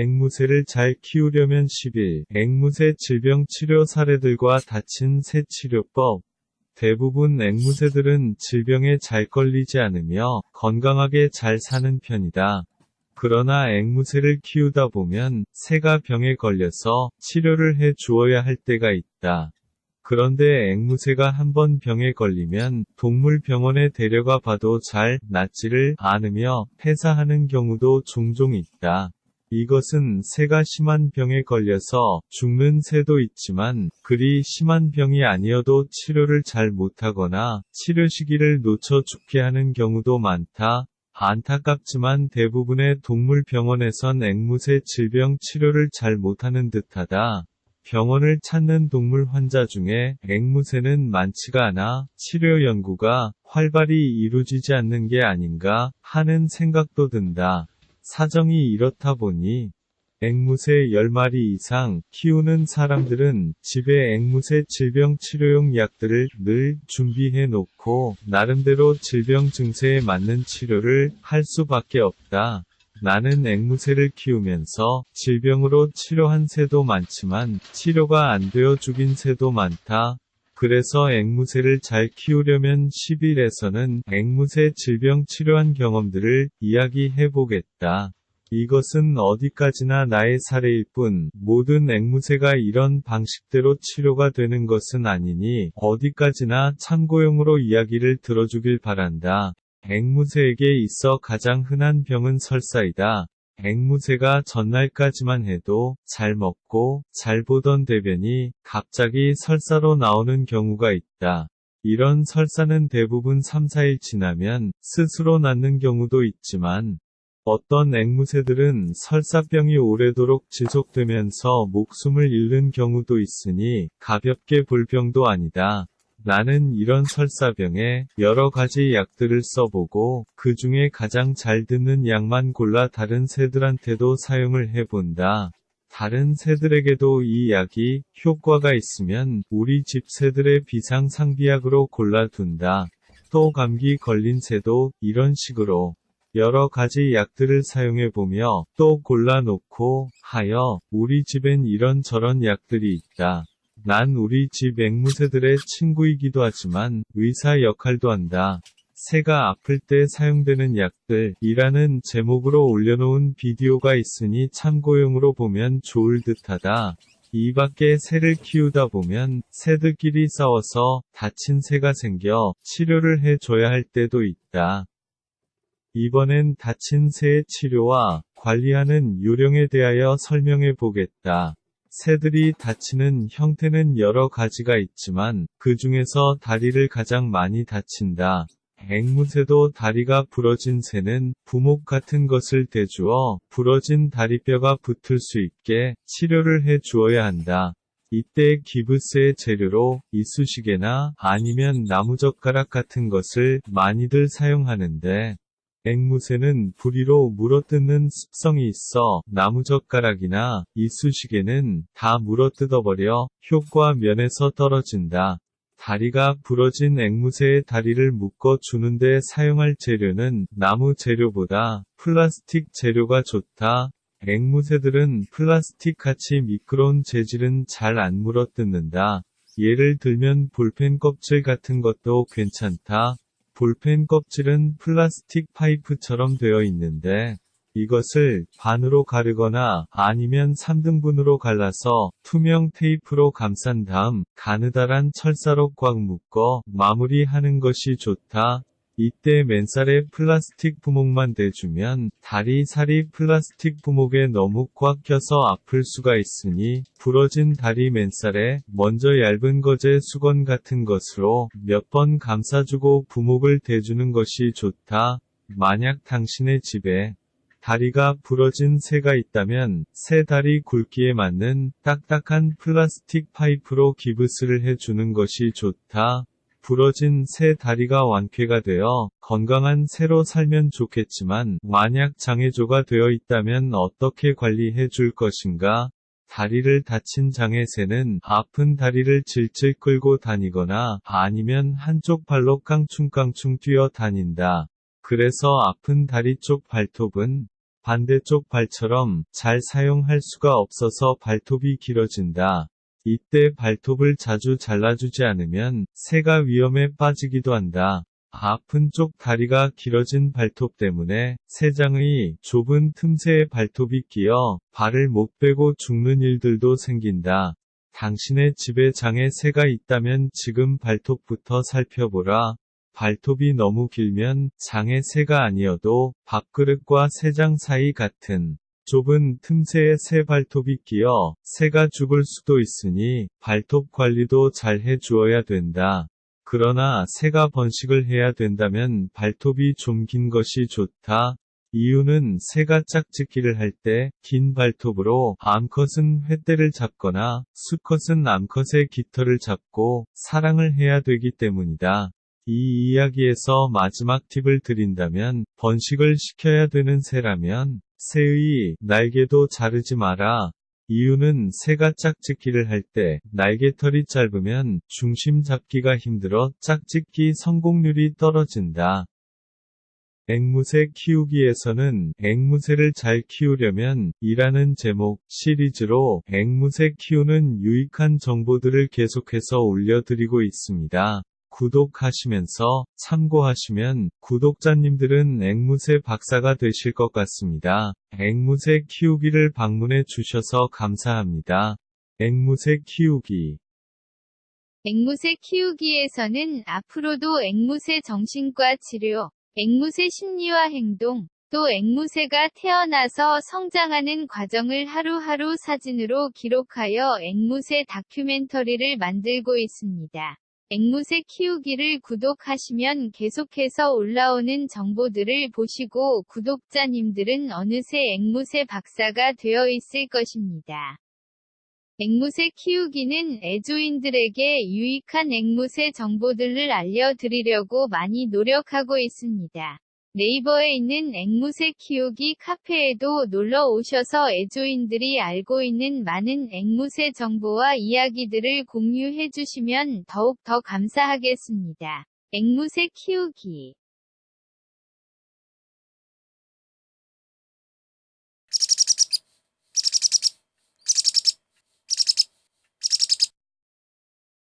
앵무새를 잘 키우려면 10일, 앵무새 질병 치료 사례들과 다친 새 치료법. 대부분 앵무새들은 질병에 잘 걸리지 않으며 건강하게 잘 사는 편이다. 그러나 앵무새를 키우다 보면 새가 병에 걸려서 치료를 해 주어야 할 때가 있다. 그런데 앵무새가 한번 병에 걸리면 동물병원에 데려가 봐도 잘 낫지를 않으며 폐사하는 경우도 종종 있다. 이것은 새가 심한 병에 걸려서 죽는 새도 있지만 그리 심한 병이 아니어도 치료를 잘 못하거나 치료 시기를 놓쳐 죽게 하는 경우도 많다. 안타깝지만 대부분의 동물병원에선 앵무새 질병 치료를 잘 못하는 듯하다. 병원을 찾는 동물 환자 중에 앵무새는 많지가 않아 치료 연구가 활발히 이루어지지 않는 게 아닌가 하는 생각도 든다. 사정이 이렇다 보니 앵무새 10마리 이상 키우는 사람들은 집에 앵무새 질병 치료용 약들을 늘 준비해 놓고 나름대로 질병 증세에 맞는 치료를 할 수밖에 없다. 나는 앵무새를 키우면서 질병으로 치료한 새도 많지만 치료가 안 되어 죽인 새도 많다. 그래서 앵무새를 잘 키우려면 10일에서는 앵무새 질병 치료한 경험들을 이야기해 보겠다. 이것은 어디까지나 나의 사례일 뿐 모든 앵무새가 이런 방식대로 치료가 되는 것은 아니니 어디까지나 참고용으로 이야기를 들어주길 바란다. 앵무새에게 있어 가장 흔한 병은 설사이다. 앵무새가 전날까지만 해도 잘 먹고 잘 보던 대변이 갑자기 설사로 나오는 경우가 있다. 이런 설사는 대부분 3-4일 지나면 스스로 낫는 경우도 있지만 어떤 앵무새들은 설사병이 오래도록 지속되면서 목숨을 잃는 경우도 있으니 가볍게 볼 병도 아니다. 나는 이런 설사병에 여러 가지 약들을 써보고 그 중에 가장 잘 듣는 약만 골라 다른 새들한테도 사용을 해본다. 다른 새들에게도 이 약이 효과가 있으면 우리 집 새들의 비상상비약으로 골라둔다. 또 감기 걸린 새도 이런 식으로 여러 가지 약들을 사용해보며 또 골라놓고 하여 우리 집엔 이런저런 약들이 있다. 난 우리 집 앵무새들의 친구이기도 하지만 의사 역할도 한다. 새가 아플 때 사용되는 약들이라는 제목으로 올려놓은 비디오가 있으니 참고용으로 보면 좋을 듯하다. 이 밖에 새를 키우다 보면 새들끼리 싸워서 다친 새가 생겨 치료를 해줘야 할 때도 있다. 이번엔 다친 새의 치료와 관리하는 요령에 대하여 설명해 보겠다. 새들이 다치는 형태는 여러 가지가 있지만 그 중에서 다리를 가장 많이 다친다. 앵무새도 다리가 부러진 새는 부목 같은 것을 대주어 부러진 다리뼈가 붙을 수 있게 치료를 해 주어야 한다. 이때 기브스의 재료로 이쑤시개나 아니면 나무젓가락 같은 것을 많이들 사용하는데 앵무새는 부리로 물어뜯는 습성이 있어 나무젓가락이나 이쑤시개는 다 물어뜯어버려 효과 면에서 떨어진다. 다리가 부러진 앵무새의 다리를 묶어 주는데 사용할 재료는 나무 재료보다 플라스틱 재료가 좋다. 앵무새들은 플라스틱같이 미끄러운 재질은 잘 안 물어뜯는다. 예를 들면 볼펜 껍질 같은 것도 괜찮다. 볼펜 껍질은 플라스틱 파이프처럼 되어 있는데 이것을 반으로 가르거나 아니면 3등분으로 갈라서 투명 테이프로 감싼 다음 가느다란 철사로 꽉 묶어 마무리하는 것이 좋다. 이때 맨살에 플라스틱 부목만 대주면 다리 살이 플라스틱 부목에 너무 꽉 껴서 아플 수가 있으니 부러진 다리 맨살에 먼저 얇은 거제 수건 같은 것으로 몇 번 감싸주고 부목을 대주는 것이 좋다. 만약 당신의 집에 다리가 부러진 새가 있다면 새 다리 굵기에 맞는 딱딱한 플라스틱 파이프로 기브스를 해주는 것이 좋다. 부러진 새 다리가 완쾌가 되어 건강한 새로 살면 좋겠지만 만약 장애조가 되어 있다면 어떻게 관리해 줄 것인가? 다리를 다친 장애새는 아픈 다리를 질질 끌고 다니거나 아니면 한쪽 발로 깡충깡충 뛰어 다닌다. 그래서 아픈 다리 쪽 발톱은 반대쪽 발처럼 잘 사용할 수가 없어서 발톱이 길어진다. 이때 발톱을 자주 잘라주지 않으면 새가 위험에 빠지기도 한다. 아픈 쪽 다리가 길어진 발톱 때문에 새장의 좁은 틈새에 발톱이 끼어 발을 못 빼고 죽는 일들도 생긴다. 당신의 집에 장에 새가 있다면 지금 발톱부터 살펴보라. 발톱이 너무 길면 장에 새가 아니어도 밥그릇과 새장 사이 같은 좁은 틈새에 새 발톱이 끼어 새가 죽을 수도 있으니 발톱 관리도 잘 해주어야 된다. 그러나 새가 번식을 해야 된다면 발톱이 좀 긴 것이 좋다. 이유는 새가 짝짓기를 할 때 긴 발톱으로 암컷은 홧대를 잡거나 수컷은 암컷의 깃털을 잡고 사랑을 해야 되기 때문이다. 이 이야기에서 마지막 팁을 드린다면 번식을 시켜야 되는 새라면 새의 날개도 자르지 마라. 이유는 새가 짝짓기를 할 때 날개털이 짧으면 중심 잡기가 힘들어 짝짓기 성공률이 떨어진다. 앵무새 키우기에서는 앵무새를 잘 키우려면 이라는 제목 시리즈로 앵무새 키우는 유익한 정보들을 계속해서 올려드리고 있습니다. 구독하시면서 참고하시면 구독자님들은 앵무새 박사가 되실 것 같습니다. 앵무새 키우기를 방문해 주셔서 감사합니다. 앵무새 키우기 앵무새 키우기에서는 앞으로도 앵무새 정신과 치료, 앵무새 심리와 행동, 또 앵무새가 태어나서 성장하는 과정을 하루하루 사진으로 기록하여 앵무새 다큐멘터리를 만들고 있습니다. 앵무새 키우기를 구독하시면 계속해서 올라오는 정보들을 보시고 구독자님들은 어느새 앵무새 박사가 되어 있을 것입니다. 앵무새 키우기는 애조인들에게 유익한 앵무새 정보들을 알려드리려고 많이 노력하고 있습니다. 네이버에 있는 앵무새 키우기 카페에도 놀러 오셔서 애조인들이 알고 있는 많은 앵무새 정보와 이야기들을 공유해 주시면 더욱 더 감사하겠습니다. 앵무새 키우기